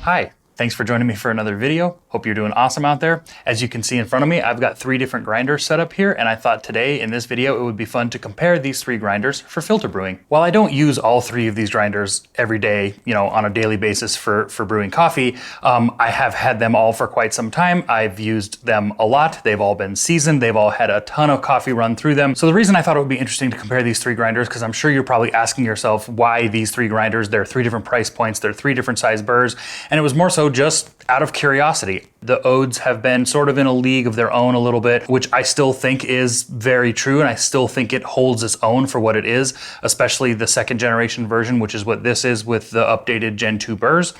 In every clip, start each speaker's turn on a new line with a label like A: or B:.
A: Hi, thanks for joining me for another video. Hope you're doing awesome out there. As you can see in front of me, I've got 3 different grinders set up here, and I thought today in this video it would be fun to compare these 3 grinders for filter brewing. While I don't use all 3 of these grinders every day, on a daily basis for brewing coffee, I have had them all for quite some time. I've used them a lot. They've all been seasoned. They've all had a ton of coffee run through them. So the reason I thought it would be interesting to compare these 3 grinders, because I'm sure you're probably asking yourself why these 3 grinders. They're 3 different price points. They're 3 different size burrs. And it was more so just out of curiosity. The odes have been sort of in a league of their own a little bit, which I still think is very true, and I still think it holds its own for what it is, especially the 2nd generation version, which is what this is with the updated Gen 2 burrs.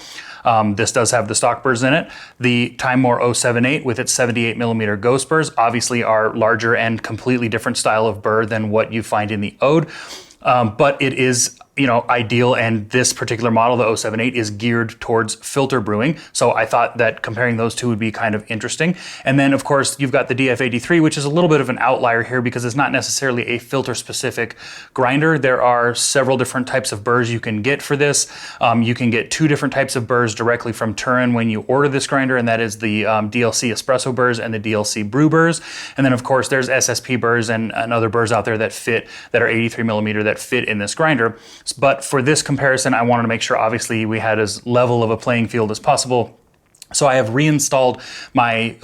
A: This does have the stock burrs in it. The Time More 078 with its 78mm ghost burrs obviously are larger and completely different style of burr than what you find in the ode, but it is ideal, and this particular model, the 078, is geared towards filter brewing. So I thought that comparing those 2 would be kind of interesting. And then of course you've got the DF83, which is a little bit of an outlier here because it's not necessarily a filter specific grinder. There are several different types of burrs you can get for this. You can get 2 different types of burrs directly from Turin when you order this grinder, and that is the DLC espresso burrs and the DLC brew burrs. And then of course there's SSP burrs and other burrs out there that are 83mm that fit in this grinder. But for this comparison, I wanted to make sure obviously we had as level of a playing field as possible. So I have reinstalled my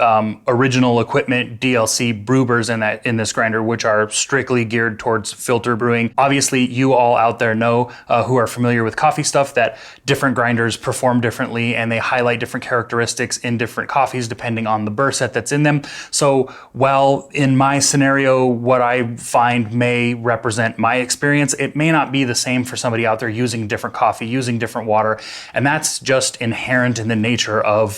A: original equipment DLC brew burrs in this grinder, which are strictly geared towards filter brewing. Obviously, you all out there know who are familiar with coffee stuff that different grinders perform differently, and they highlight different characteristics in different coffees depending on the burr set that's in them. So while in my scenario, what I find may represent my experience, it may not be the same for somebody out there using different coffee, using different water, and that's just inherent in the nature of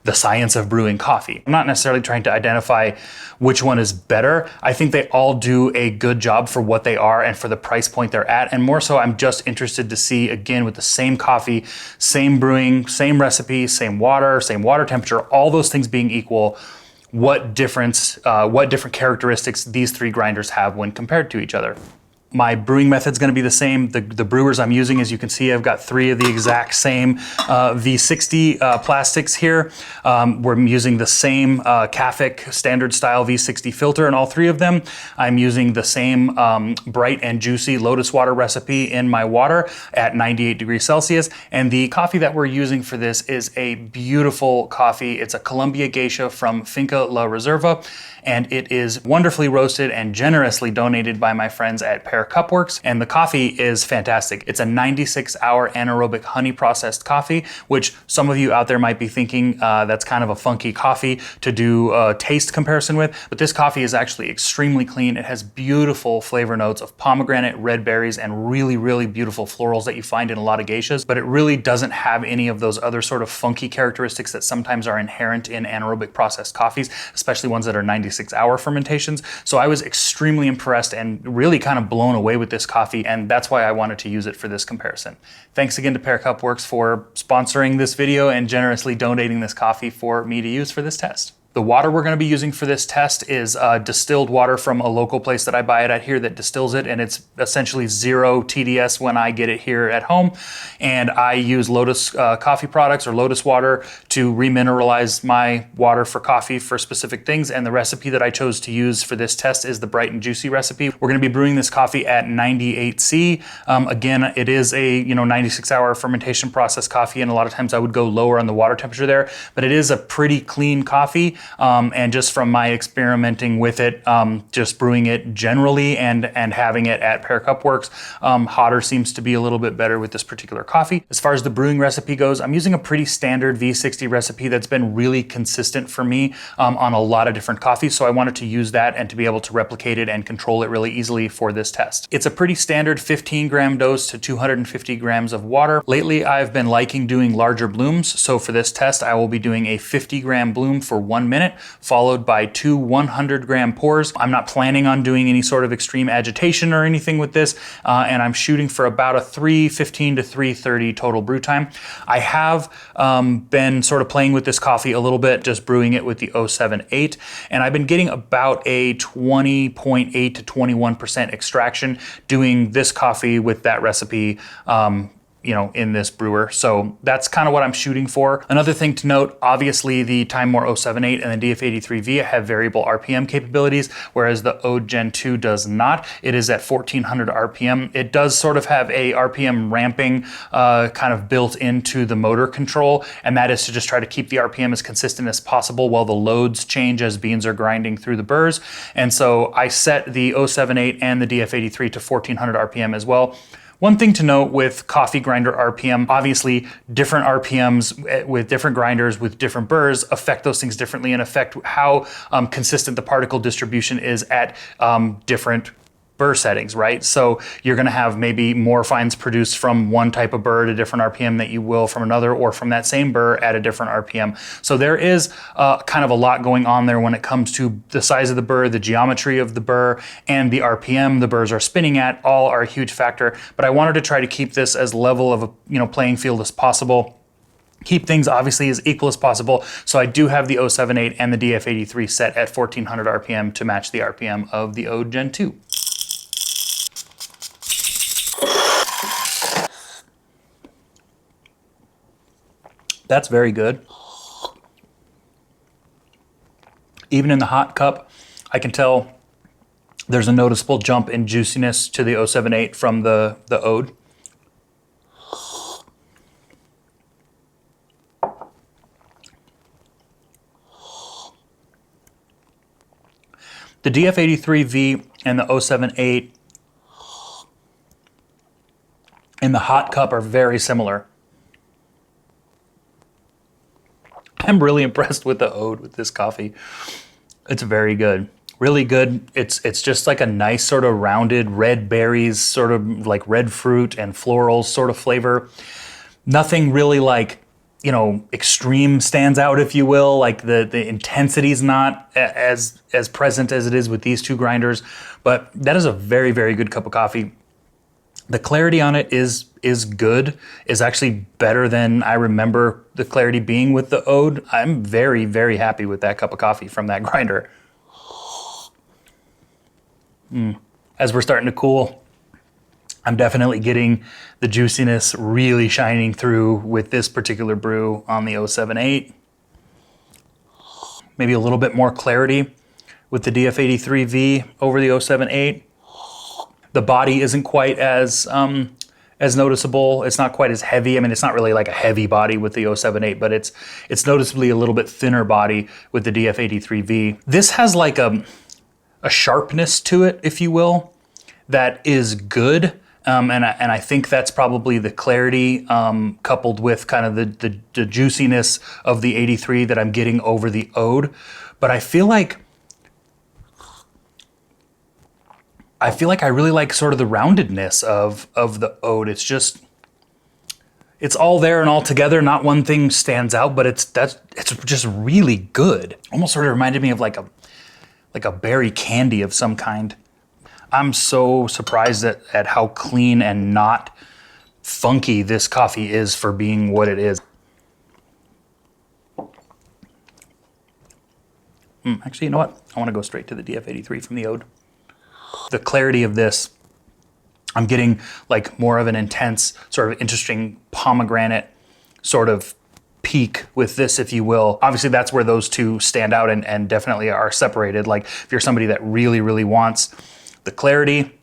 A: the science of brewing coffee. I'm not necessarily trying to identify which one is better. I think they all do a good job for what they are and for the price point they're at. And more so, I'm just interested to see, again, with the same coffee, same brewing, same recipe, same water temperature, all those things being equal, what different characteristics these 3 grinders have when compared to each other. My brewing method's gonna be the same. The brewers I'm using, as you can see, I've got 3 of the exact same V60 plastics here. We're using the same Cafic standard style V60 filter in all 3 of them. I'm using the same bright and juicy lotus water recipe in my water at 98 degrees Celsius. And the coffee that we're using for this is a beautiful coffee. It's a Colombia Geisha from Finca La Reserva, and it is wonderfully roasted and generously donated by my friends at Cupworks, and the coffee is fantastic. It's a 96-hour anaerobic honey processed coffee, which some of you out there might be thinking that's kind of a funky coffee to do a taste comparison with, but this coffee is actually extremely clean. It has beautiful flavor notes of pomegranate, red berries, and really, really beautiful florals that you find in a lot of geishas, but it really doesn't have any of those other sort of funky characteristics that sometimes are inherent in anaerobic processed coffees, especially ones that are 96-hour fermentations. So I was extremely impressed and really kind of blown away with this coffee, and that's why I wanted to use it for this comparison. Thanks again to Cupworks for sponsoring this video and generously donating this coffee for me to use for this test. The water we're going to be using for this test is distilled water from a local place that I buy it at here that distills it, and it's essentially 0 TDS when I get it here at home. And I use Lotus coffee products or Lotus water to remineralize my water for coffee for specific things, and the recipe that I chose to use for this test is the bright and juicy recipe. We're going to be brewing this coffee at 98C. Again, it is a 96-hour fermentation process coffee, and a lot of times I would go lower on the water temperature there, but it is a pretty clean coffee. And just from my experimenting with it, just brewing it generally and having it at Cupworks, hotter seems to be a little bit better with this particular coffee. As far as the brewing recipe goes, I'm using a pretty standard V60 recipe that's been really consistent for me on a lot of different coffees, so I wanted to use that and to be able to replicate it and control it really easily for this test. It's a pretty standard 15-gram dose to 250 grams of water. Lately, I've been liking doing larger blooms, so for this test, I will be doing a 50-gram bloom for 1 minute, followed by 2 100-gram pours. I'm not planning on doing any sort of extreme agitation or anything with this, and I'm shooting for about a 3:15 to 3:30 total brew time. I have been sort of playing with this coffee a little bit, just brewing it with the 078, and I've been getting about a 20.8 to 21% extraction doing this coffee with that recipe in this brewer. So that's kind of what I'm shooting for. Another thing to note, obviously the Time More 078 and the DF83V have variable RPM capabilities, whereas the Ode Gen 2 does not. It is at 1400 RPM. It does sort of have a RPM ramping kind of built into the motor control, and that is to just try to keep the RPM as consistent as possible while the loads change as beans are grinding through the burrs. And so I set the 078 and the DF83 to 1400 RPM as well. One thing to note with coffee grinder RPM, obviously different RPMs with different grinders with different burrs affect those things differently and affect how consistent the particle distribution is at different burr settings, right? So you're gonna have maybe more fines produced from one type of burr at a different RPM that you will from another, or from that same burr at a different RPM. So there is kind of a lot going on there when it comes to the size of the burr, the geometry of the burr, and the RPM the burrs are spinning at, all are a huge factor. But I wanted to try to keep this as level of a playing field as possible. Keep things obviously as equal as possible. So I do have the 078 and the DF83 set at 1400 RPM to match the RPM of the Ode Gen 2. That's very good. Even in the hot cup, I can tell there's a noticeable jump in juiciness to the 078 from the Ode. The DF83V and the 078 in the hot cup are very similar. I'm really impressed with the Ode with this coffee. It's very good, really good. It's just like a nice sort of rounded red berries, sort of like red fruit and florals sort of flavor. Nothing really like, extreme stands out, if you will. Like the intensity's not as present as it is with these two grinders, but that is a very, very good cup of coffee. The clarity on it is good, is actually better than I remember the clarity being with the Ode. I'm very, very happy with that cup of coffee from that grinder. As we're starting to cool, I'm definitely getting the juiciness really shining through with this particular brew on the 078. Maybe a little bit more clarity with the DF83V over the 078. The body isn't quite as noticeable. It's not quite as heavy. I mean, it's not really like a heavy body with the 078, but it's noticeably a little bit thinner body with the DF83V. This has like a sharpness to it, if you will, that is good. And I think that's probably the clarity coupled with kind of the juiciness of the 83 that I'm getting over the Ode. But I feel like I really like sort of the roundedness of the Ode. It's it's all there and all together. Not one thing stands out, but it's just really good. Almost sort of reminded me of like a berry candy of some kind. I'm so surprised at how clean and not funky this coffee is for being what it is. Actually, you know what? I want to go straight to the DF83 from the Ode. The clarity of this, I'm getting like more of an intense, sort of interesting pomegranate sort of peak with this, if you will. Obviously, that's where those two stand out and definitely are separated. Like if you're somebody that really, really wants the clarity,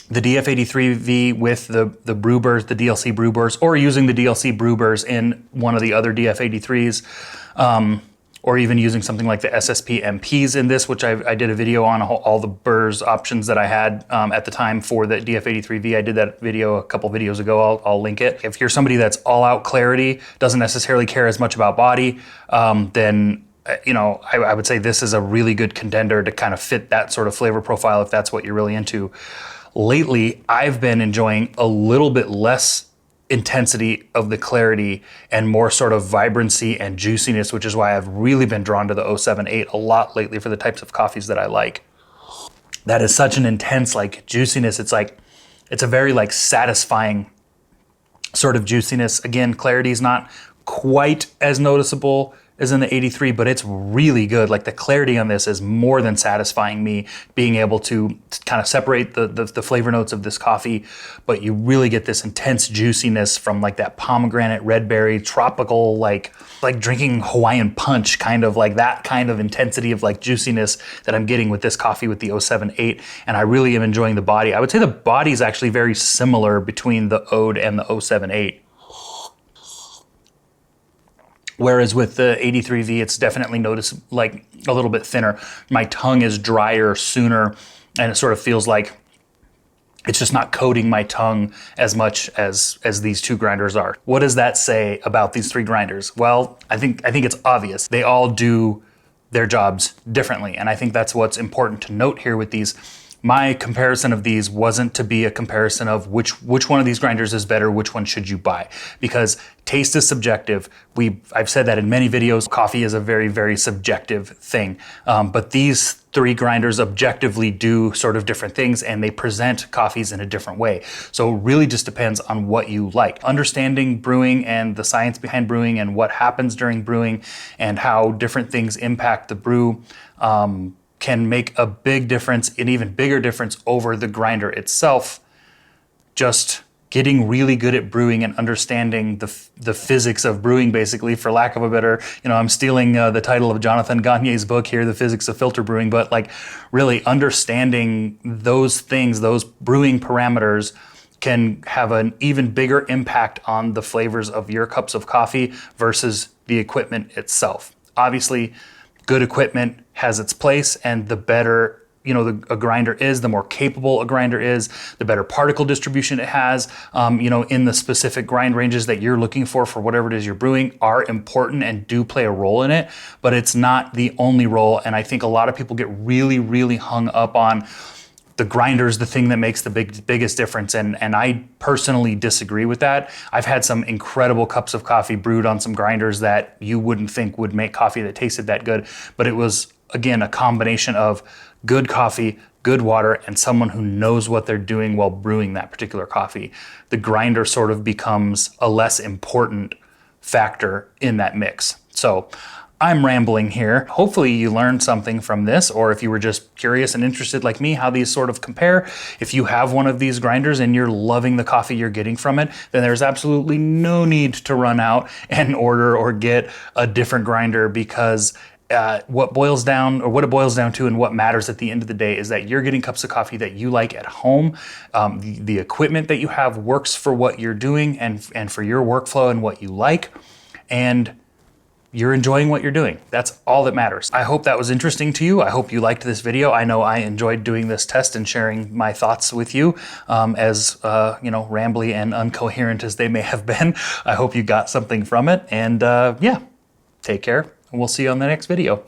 A: the DF83V with the brew burrs, the DLC brew burrs, or using the DLC brew burrs in one of the other DF83s, or even using something like the SSP MPs in this, which I did a video on all the burrs options that I had at the time for the DF83V. I did that video a couple videos ago. I'll link it. If you're somebody that's all out clarity, doesn't necessarily care as much about body, then I would say this is a really good contender to kind of fit that sort of flavor profile if that's what you're really into. Lately, I've been enjoying a little bit less intensity of the clarity and more sort of vibrancy and juiciness, which is why I've really been drawn to the 078 a lot lately for the types of coffees that I like. That is such an intense like juiciness. It's a very like satisfying sort of juiciness. Again, clarity is not quite as noticeable as in the 83, but it's really good. Like the clarity on this is more than satisfying me, being able to kind of separate the flavor notes of this coffee, but you really get this intense juiciness from like that pomegranate, red berry, tropical, like drinking Hawaiian punch, kind of like that kind of intensity of like juiciness that I'm getting with this coffee with the 078. And I really am enjoying the body. I would say the body is actually very similar between the Ode and the 078. Whereas with the 83V, it's definitely noticed like a little bit thinner. My tongue is drier sooner, and it sort of feels like it's just not coating my tongue as much as these two grinders are. What does that say about these three grinders? Well, I think it's obvious. They all do their jobs differently, and I think that's what's important to note here with these. My comparison of these wasn't to be a comparison of which one of these grinders is better, which one should you buy, because taste is subjective. I've said that in many videos. Coffee is a very, very subjective thing, but these three grinders objectively do sort of different things, and they present coffees in a different way. So it really just depends on what you like. Understanding brewing and the science behind brewing and what happens during brewing and how different things impact the brew can make a big difference, an even bigger difference over the grinder itself. Just getting really good at brewing and understanding the physics of brewing, basically, for lack of a better, I'm stealing the title of Jonathan Gagne's book here, The Physics of Filter Brewing, but like really understanding those things, those brewing parameters, can have an even bigger impact on the flavors of your cups of coffee versus the equipment itself. Obviously, good equipment has its place, and the better a grinder is, the more capable a grinder is, the better particle distribution it has, in the specific grind ranges that you're looking for whatever it is you're brewing, are important and do play a role in it, but it's not the only role. And I think a lot of people get really, really hung up on the grinder's the thing that makes the biggest difference, and I personally disagree with that. I've had some incredible cups of coffee brewed on some grinders that you wouldn't think would make coffee that tasted that good, but it was, again, a combination of good coffee, good water, and someone who knows what they're doing while brewing that particular coffee. The grinder sort of becomes a less important factor in that mix. So I'm rambling here. Hopefully you learned something from this, or if you were just curious and interested like me how these sort of compare. If you have one of these grinders and you're loving the coffee you're getting from it, then there's absolutely no need to run out and order or get a different grinder, because what it boils down to and what matters at the end of the day is that you're getting cups of coffee that you like at home. The equipment that you have works for what you're doing and for your workflow and what you like, and you're enjoying what you're doing. That's all that matters. I hope that was interesting to you. I hope you liked this video. I know I enjoyed doing this test and sharing my thoughts with you, as rambly and incoherent as they may have been. I hope you got something from it, and yeah, take care. And we'll see you on the next video.